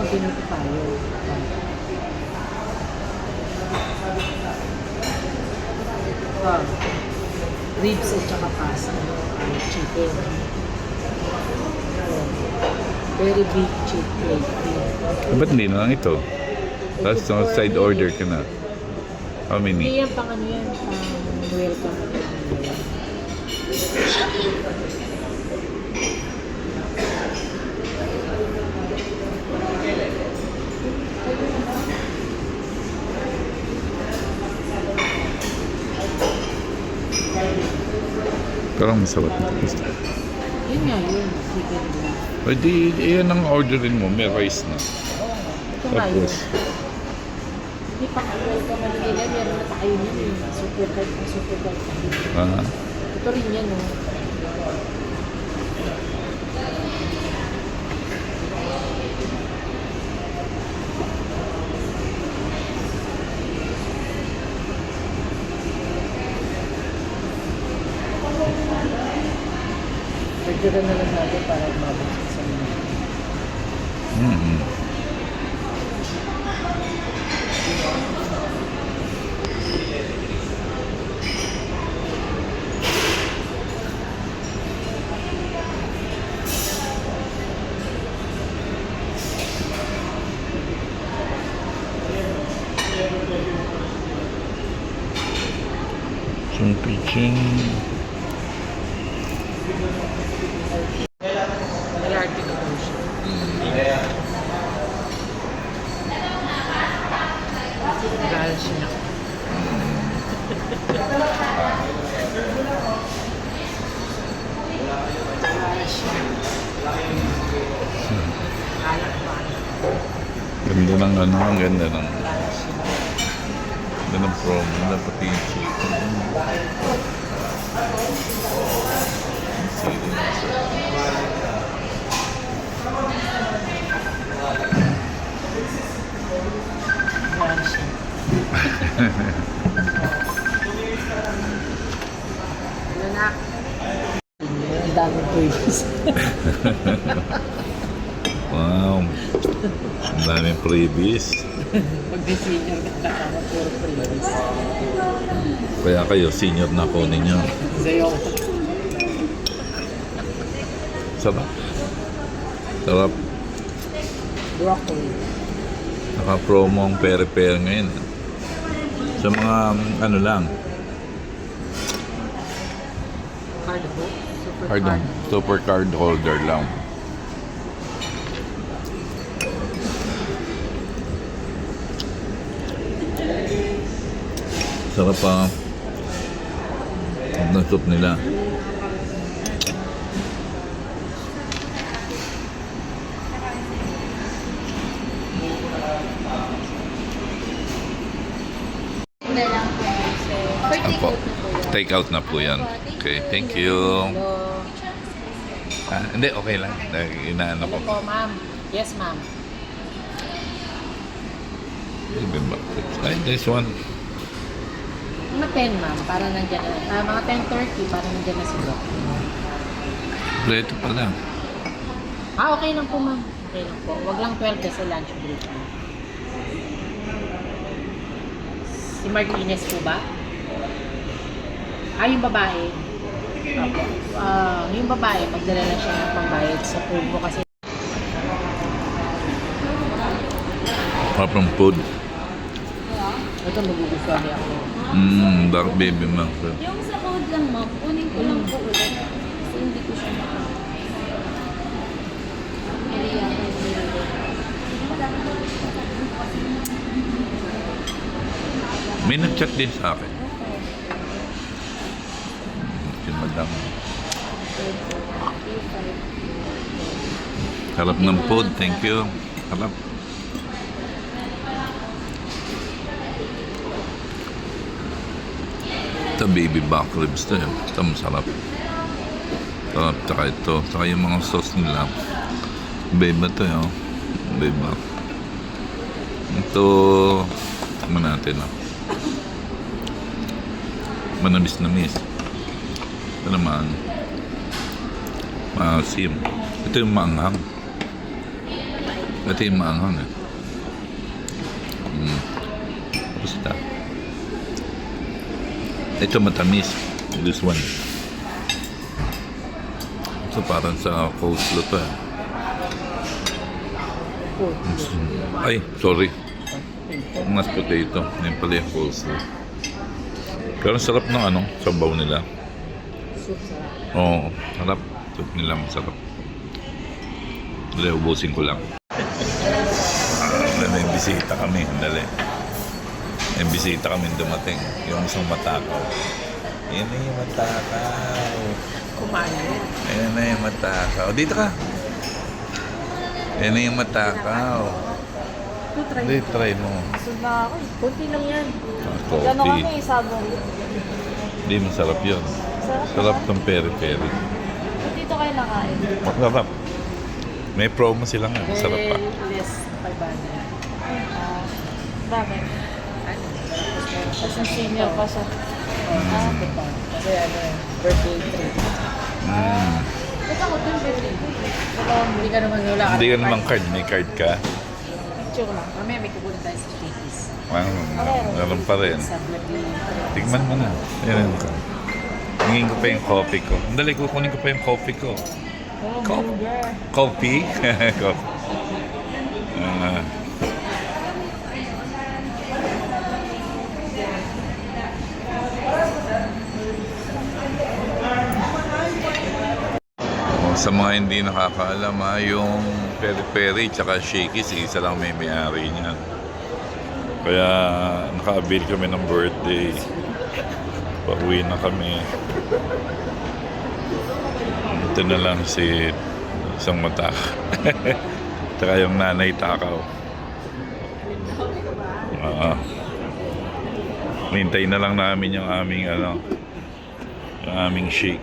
pinuto tayo. Ribs at saka pasta. Chicken. Very big chicken. Ba't hindi na lang ito? Tapos side order ka na. How Hindi many? yan pang ano yan. Welcome. Parang masarap na. Yun nga yun. Chicken lang. Pwede, iyan ang orderin mo. May rice na. Ito nga yun. Tapos, Hindi pa welcome na nila. Meron na tayo yun. Super card. Super card. Ito rin yan, no? Pagdagan na lang natin para mabagsak sa mga. Yung pitching. Malarti na po siya. Dahil siya. Ganda ng ano, ang ganda ng promo na pati yung chicken. Sili na siya. Dahil siya. Ano na? Ang daming toys. Wow. Ang daming freebies. Pag di senior ka na puro freebies. Kaya kayo, senior na ko ninyo. Sa'yo. Sarap. Sarap. Broccoli. Naka-promo ang pere-pere ngayon. Sa mga ano lang, Card ho? Super card. super card holder lang. Sarap pa ng soup nila. Apo, take out na po yan. Okay, thank you. Hello. Hindi, okay lang. Inaano ko. Hello po, ma'am. Yes, ma'am. Ay, this one. Mga 10, ma'am. Para nandyan na. Mga 10:30, para nandyan na sila. Ito pa lang. Okay lang po, ma'am. Okay lang po. Wag lang 12 kasi lunch break. Si Martinez po ba? Yung babae. Opo. Yung babae, magdala na siya ng pambayad sa Purbo kasi From food. ito magugustuhan niya ako. Dark baby mackerel. Yung sa code lang, ma'am, kunin ko lang po ulit. Kasi hindi ko siya May nag-chat din sa akin. Si Madam. Harap ng food. Thank you. Harap. Ito baby back ribs to yun. Ito masarap. Sarap. Tsaka ito. Tsaka yung mga sauce nila. Beba to yun. Beba. Ito. Tama natin manamis-namis. Ito naman maasim. Ito yung maanghang. Ito yung maanghang eh. Basta. Ito matamis. This one. So parang sa coleslaw to eh. Ay, sorry. Mas potato. Yan pala yung coleslaw. Pero ang sarap ng ano, sabaw nila. Soup sarap. Oo, sarap. Soup nila masarap. Dali, ubusin ko lang. May bisita kami. Dali. May bisita kami dumating. Yung isang matakaw. Yan na yung matakaw. Kumain. Ayan na yung matakaw. Dito ka. Ayan na yung matakaw. Ito, try Hindi, mo. try mo. Sunod na ako eh. Kunti lang yan. Gano'n Coffee. kami, sabong. Hindi, masarap yun. Sarap ng peri-peri. Ba't dito kayo nakain? Masarap. May promo sila nga. Masarap pa. Less 500. Bakit? Ano? Kasi senior pa siya. Kasi ano, birthday treat. Ba't ako din birthday? Hindi ka naman wala. Hindi ka naman card. May card ka. Picture lang. Mamaya may kukunin tayo sa Shakey's. Meron pa rin. Sa birthday. Tigman mo na. Ayan ka. Hingin ko pa yung coffee ko. Dali, kukunin ko pa yung coffee ko. Oh, Coffee? burger. Coffee? Coffee. Sa mga hindi nakakaalam yung peri-peri tsaka Shakey's, isa lang may-ari niyan. Kaya naka-avail kami ng birthday. Pauwi na kami. Ito na lang si isang mata. Tsaka yung nanay takaw. Hintay na lang namin yung aming yung aming shake.